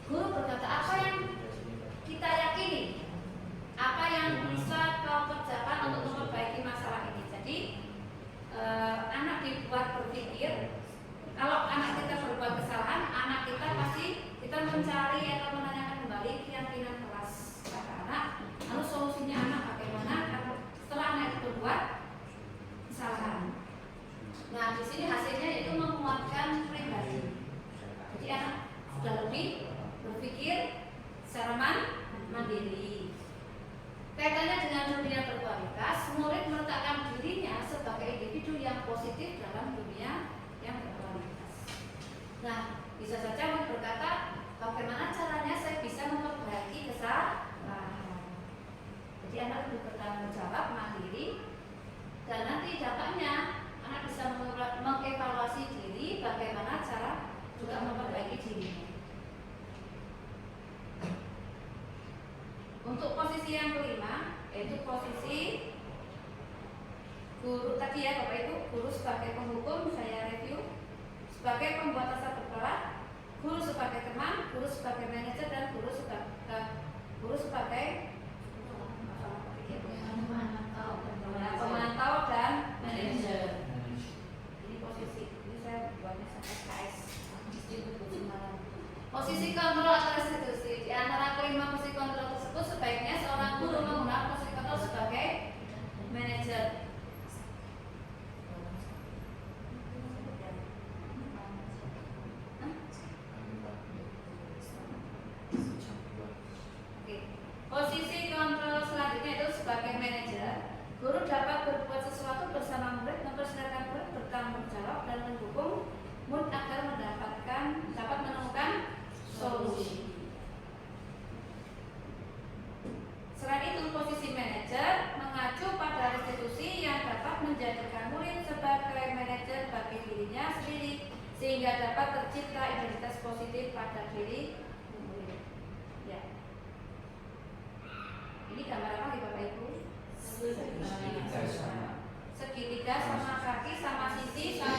C: Guru berkata apa yang kita yakini, apa yang bisa kau kerjakan untuk memperbaiki masalah ini. Jadi anak dibuat berpikir, kalau anak kita berbuat kesalahan, anak kita pasti kita mencari atau menanyakan kembali keyakinan kelas pada anak, lalu solusinya anak bagaimana setelah anak itu berbuat kesalahan. Nah, di sini hasilnya itu menguatkan pribadi. Jadi anak sudah lebih berpikir secara mandiri. Kaitannya dengan dunia berkualitas, murid meletakkan dirinya sebagai individu yang positif dalam dunia yang berkualitas. Nah, bisa saja murid berkata, bagaimana caranya saya bisa memperbaiki kesalahan. Jadi anak lebih bertanggung jawab, mandiri, dan nanti dampaknya anak bisa mengevaluasi diri, bagaimana cara juga memperbaiki dirinya. Untuk posisi yang kelima, yaitu posisi guru tadi ya Bapak Ibu, guru sebagai penghukum, saya review, sebagai pembuat tata berkelah, guru sebagai Posisi kontrol atau restitusi. Di antara kelima posisi kontrol tersebut sebaiknya seorang guru menggunakan posisi kontrol sebagai manajer. Posisi kontrol selanjutnya itu sebagai manajer. Guru dapat berbuat sesuatu bersama murid, mempersilahkan murid bertanggung jawab dan mendukung murid agar dapat menemukan solusi. Selain itu, posisi manajer mengacu pada restitusi yang dapat menjadikan murid sebagai manajer bagi dirinya sendiri sehingga dapat tercipta identitas positif pada diri murid. Ya. Ini gambar apa nih Bapak Ibu? Segitiga sama kaki sama sisi sama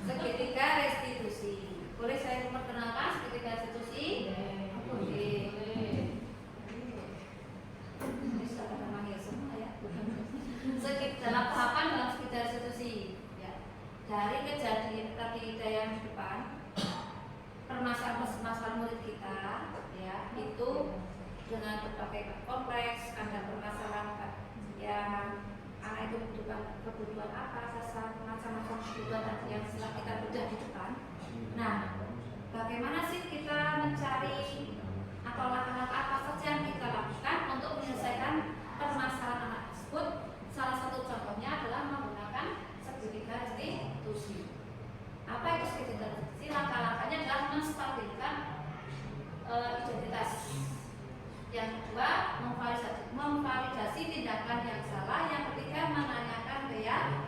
C: segitiga restitusi. Boleh saya memperkenalkan segitiga restitusi? Oke. Ini sudah pada manggil semua ya. Dalam tahapan dalam segitiga restitusi. Ya. Dari kejadian tadi yang di depan, permasalahan murid kita ya itu dengan berbagai kompleks, ada permasalahan yang anak itu membutuhkan kebutuhan apa, macam-macam kebutuhan tadi yang setelah kita bedah di depan. Nah, bagaimana sih kita mencari atau langkah-langkah apa saja yang kita lakukan untuk menyelesaikan permasalahan anak tersebut? Salah satu contohnya adalah menggunakan segitiga restitusi. Apa itu segitiga restitusi? Langkah-langkahnya adalah menstabilkan identitas. Yang kedua, memvalidasi tindakan yang salah. Yang ketiga, menanyakan keyakinan.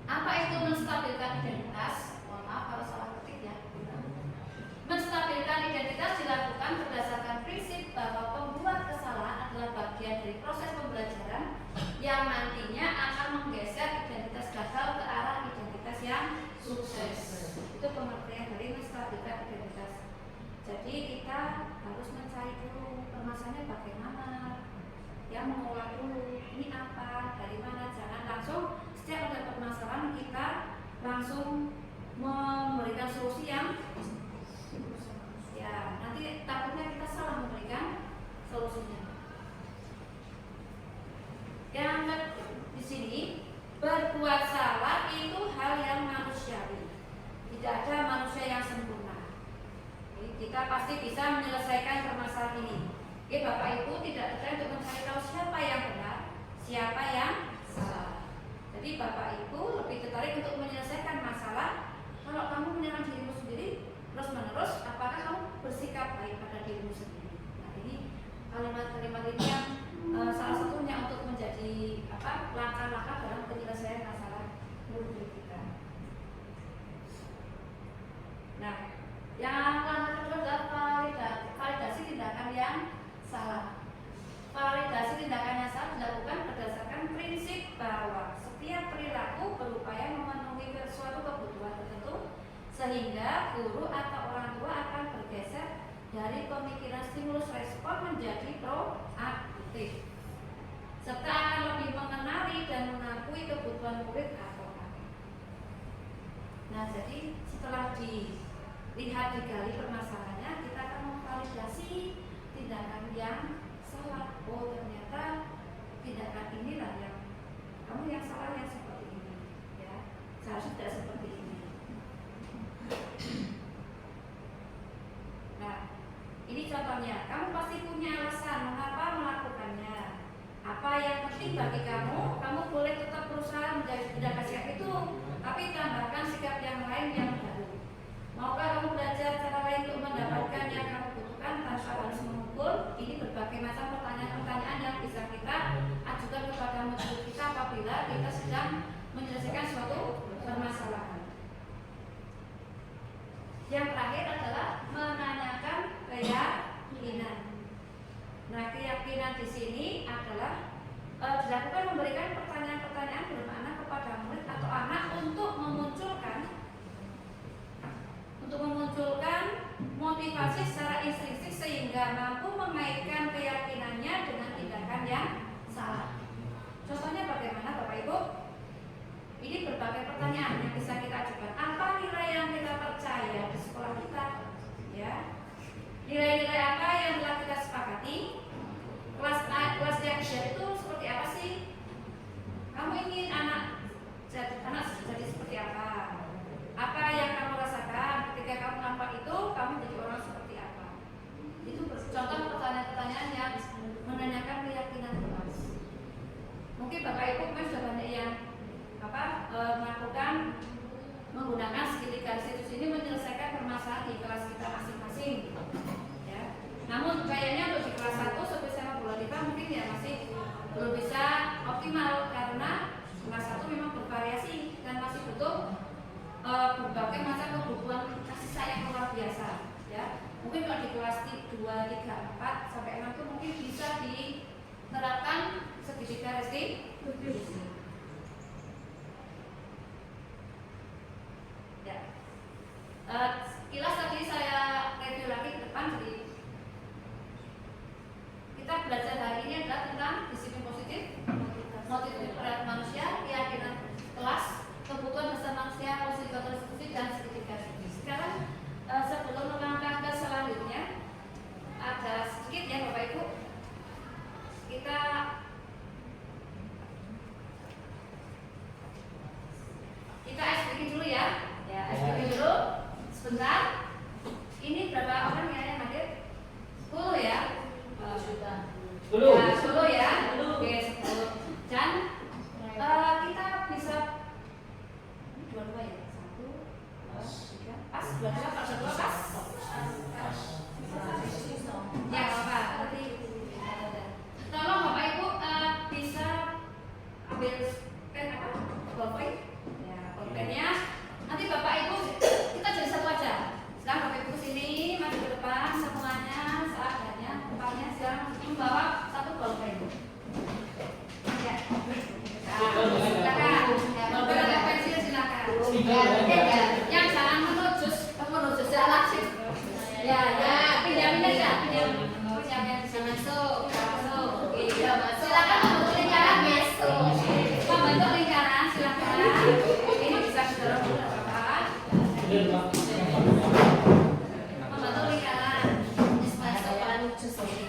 C: Apa itu menstabilkan identitas? Mohon maaf kalau salah ketik ya. Menstabilkan identitas dilakukan berdasarkan prinsip bahwa pembuat kesalahan adalah bagian dari proses pembelajaran yang nantinya akan menggeser identitas gagal ke arah identitas yang sukses. Itu pengertian dari menstabilkan identitas. Jadi kita harus mencari dulu permasalahannya bagaimana, ya mengolah dulu ini apa, dari mana, jangan langsung setiap ada permasalahan kita langsung memberikan solusi yang ya nanti takutnya kita salah memberikan solusinya. Yang di sini berbuat salah itu hal yang manusiawi, tidak ada manusia yang sempurna. Kita pasti bisa menyelesaikan permasalahan ini. Oke, Bapak Ibu tidak tertarik untuk mencari tahu siapa yang benar, siapa yang salah. Jadi Bapak Ibu lebih tertarik untuk menyelesaikan masalah. Kalau kamu menyerang dirimu sendiri terus menerus, apakah kamu bersikap baik pada dirimu sendiri? Nah, ini kalimat-kalimat ini yang salah satunya untuk menjadi langkah-langkah dalam penyelesaian masalah murid kita. Nah, yang langkah kedua adalah validasi tindakan yang salah. Validasi tindakan yang salah dilakukan berdasarkan prinsip bahwa setiap perilaku berupaya memenuhi suatu kebutuhan tertentu, sehingga guru atau orang tua akan bergeser dari pemikiran stimulus respon menjadi proaktif, serta akan lebih mengenali dan mengakui kebutuhan murid atau anak. Nah, jadi setelah lihat digali permasalahannya, kita akan memvalidasi tindakan yang salah. Oh, ternyata tindakan inilah yang kamu yang salah, yang seperti ini ya, seharusnya tidak seperti ini. Nah, ini contohnya, kamu pasti punya alasan mengapa melakukannya. Apa yang penting bagi kamu boleh tetap berusaha menjadi tindakan sikap itu, tapi tambahkan sikap yang lain yang baru. Maukah kamu belajar cara lain untuk mendapatkan yang kamu butuhkan tanpa harus memukul? Ini berbagai macam pertanyaan-pertanyaan yang bisa kita ajukan kepada murid kita apabila kita sedang menyelesaikan suatu permasalahan. Yang terakhir adalah menanyakan keyakinan. Nah, keyakinan di sini adalah dilakukan memberikan pertanyaan-pertanyaan bermakna kepada murid atau anak untuk memunculkan motivasi secara instinktif sehingga mampu mengaitkan keyakinannya dengan tindakan yang salah. Contohnya bagaimana Bapak Ibu? Ini berbagai bolpen. Ya, bolpennya nanti Bapak Ibu kita jadi satu aja. Sekarang Bapak Ibu sini maju ke depan semuanya seadanya. Tempatnya sekarang membawa satu bolpen. Ya. Silakan. Ya, bolpen atau pensil silakan. Yang jangan menuju jalan sih. Ya, pinjam aja, pinjam bisa masuk. Iya, silakan membentuk lingkaran masuk. Membentuk lingkaran silakan. Ini bisa didorong dulu Bapak. Membentuk lingkaran. Masuk lalu jus. Oke.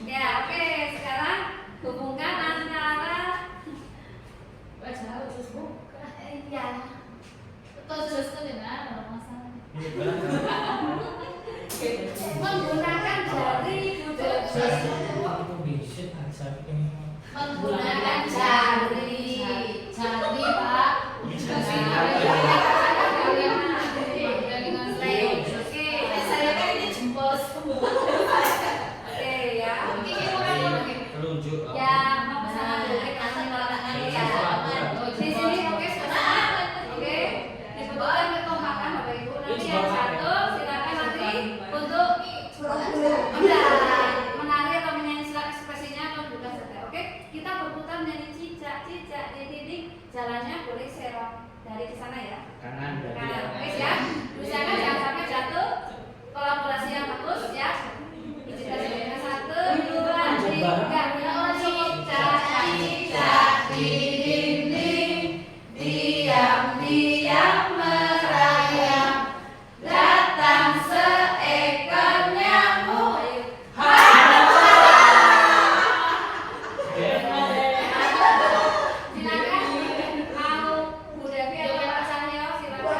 C: Ya, oke. Sekarang hubungkan antara ya. Jus itu di mana masalah? Menggunakan jari menggunakan jari Pak. Oke, saya kan ini jempol semua. Oke ya.
A: Telunjuk.
C: Ya, mau sama boleh kasih tangan ya. Di sini oke sudah. Oke. Dibutuhkan kekompakan Bapak Ibu. Nanti yang satu silakan nanti untuk menari atau menyanyi silakan ekspresinya atau bukan saja. Oke. Kita berputar menyanyi cicak di titik jalannya boleh serong dari ke sana ya.
A: Kanan berarti.
C: Oke ya. Usahakan jangan sampai jatuh. Kolaborasi yang bagus ya. Izinkan saya 1, 2, 3. Cicak di dinding diam-diam merayap datang seekor nyamuk. Silakan mau Bu Devi atau Pak Cahyo silakan.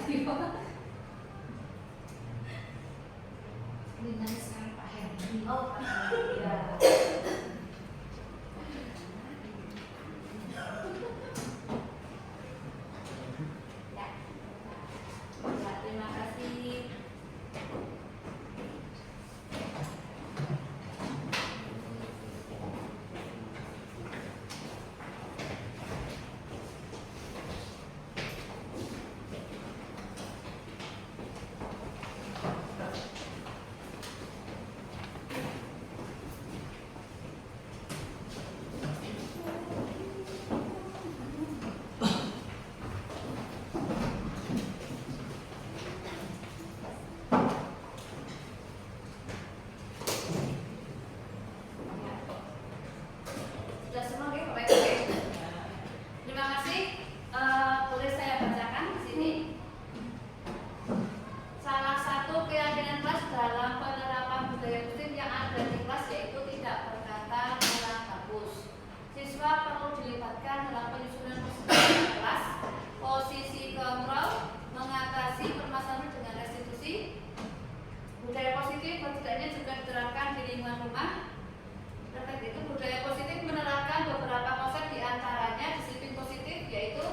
C: kasih Lina sekarang Pak Herdi. Oh, Pak Herdi. Ya. Ya, terima kasih. Sudah semua ya, Bapak Ibu. Terima kasih. Boleh saya bacakan di sini. Salah satu keyakinan kelas dalam penerapan budaya positif yang ada di kelas yaitu tidak berkata kurang bagus. Siswa perlu dilibatkan dalam penyusunan keseluruhan kelas, posisi kontrol, mengatasi permasalahan dengan restitusi. Budaya positif setidaknya juga diterapkan di lingkungan rumah. Terkait itu, budaya positif menerapkan beberapa konsep diantaranya disiplin positif, yaitu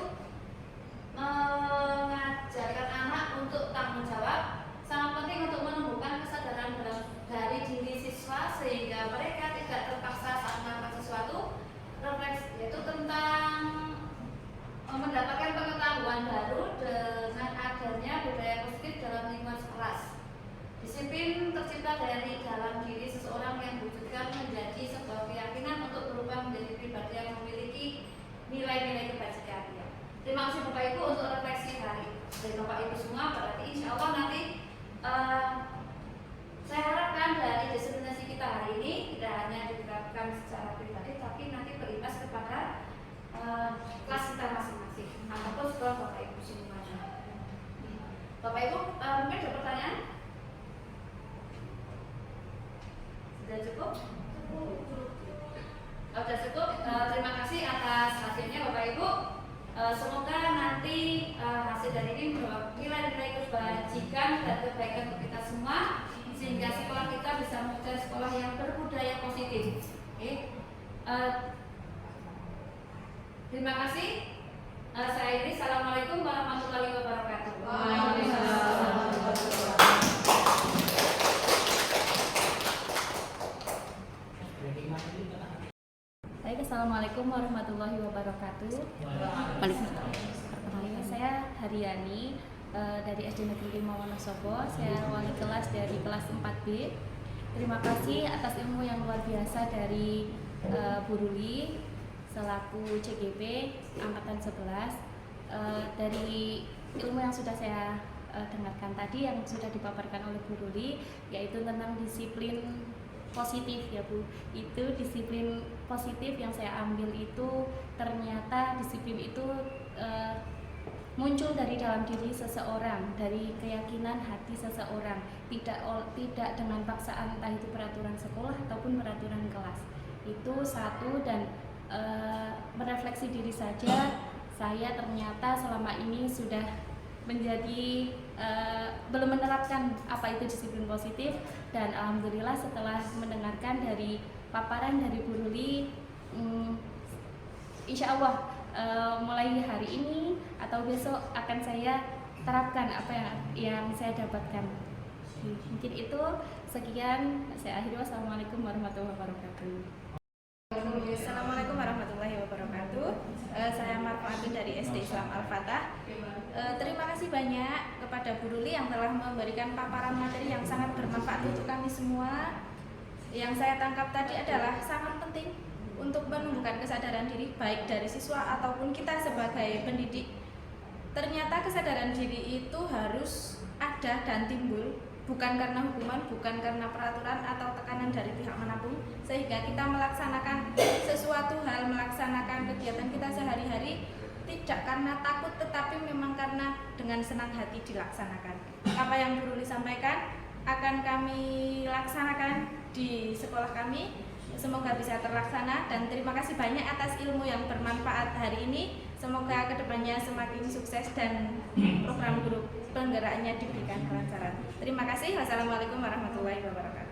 C: mengajarkan anak untuk tanggung jawab. Sangat penting untuk menumbuhkan kesadaran dari diri siswa sehingga mereka tidak terpaksa saat melakukan sesuatu. Refleks yaitu tentang mendapatkan pengetahuan baru dengan adanya budaya positif dalam lingkungan kelas. Disiplin tercipta dari dalam diri seseorang yang diwujudkan menjadi sebuah keyakinan untuk berubah menjadi pribadi yang memiliki nilai-nilai kebajikan. Terima kasih Bapak Ibu untuk refleksi hari dari Bapak Ibu semua. Berarti insya Allah nanti saya harapkan dari destinasi kita hari ini tidak hanya diterapkan secara pribadi, tapi nanti berimbas kepada kelas kita masing-masing ataupun sekolah Bapak Ibu semuanya. Bapak Ibu mungkin ada pertanyaan? Sudah cukup? Sudah cukup. Terima kasih atas hasilnya Bapak Ibu. Semoga nanti hasil dari ini membawa nilai-nilai kebajikan dan kebaikan untuk kita semua, sehingga sekolah kita bisa menjadi sekolah yang berbudaya positif. Terima kasih. Saya Iris. Assalamualaikum warahmatullahi wabarakatuh.
E: Baik, assalamualaikum warahmatullahi wabarakatuh. Perkenalkan, saya Haryani dari SD Negeri 5 Wonosobo. Saya wali kelas dari kelas 4B. Terima kasih atas ilmu yang luar biasa dari Bu Ruli selaku CGP angkatan 11. Dari ilmu yang sudah saya dengarkan tadi yang sudah dipaparkan oleh Bu Ruli, yaitu tentang disiplin positif ya Bu. Itu disiplin positif yang saya ambil itu ternyata disiplin itu muncul dari dalam diri seseorang, dari keyakinan hati seseorang, tidak dengan paksaan, entah itu peraturan sekolah ataupun peraturan kelas. Itu satu. Dan merefleksi diri saja, saya ternyata selama ini sudah menjadi belum menerapkan apa itu disiplin positif, dan alhamdulillah setelah mendengarkan dari paparan dari Bu Ruli, insya Allah mulai hari ini atau besok akan saya terapkan apa yang saya dapatkan. Mungkin itu, sekian, saya akhiri. Wassalamualaikum warahmatullahi wabarakatuh.
F: Assalamualaikum warahmatullahi wabarakatuh. Saya Marfaatun dari SD Islam Al-Fatah. Terima kasih banyak kepada Bu Ruli yang telah memberikan paparan materi yang sangat bermanfaat untuk kami semua. Yang saya tangkap tadi adalah sangat penting untuk menumbuhkan kesadaran diri baik dari siswa ataupun kita sebagai pendidik. Ternyata kesadaran diri itu harus ada dan timbul, bukan karena hukuman, bukan karena peraturan atau tekanan dari pihak manapun, sehingga kita melaksanakan sesuatu hal, melaksanakan kegiatan kita sehari-hari tidak karena takut, tetapi memang karena dengan senang hati dilaksanakan. Apa yang Bu Ruli sampaikan akan kami laksanakan di sekolah kami. Semoga bisa terlaksana dan terima kasih banyak atas ilmu yang bermanfaat hari ini. Semoga kedepannya semakin sukses dan program guru penggerakannya diberikan kelancaran. Terima kasih. Wassalamualaikum warahmatullahi wabarakatuh.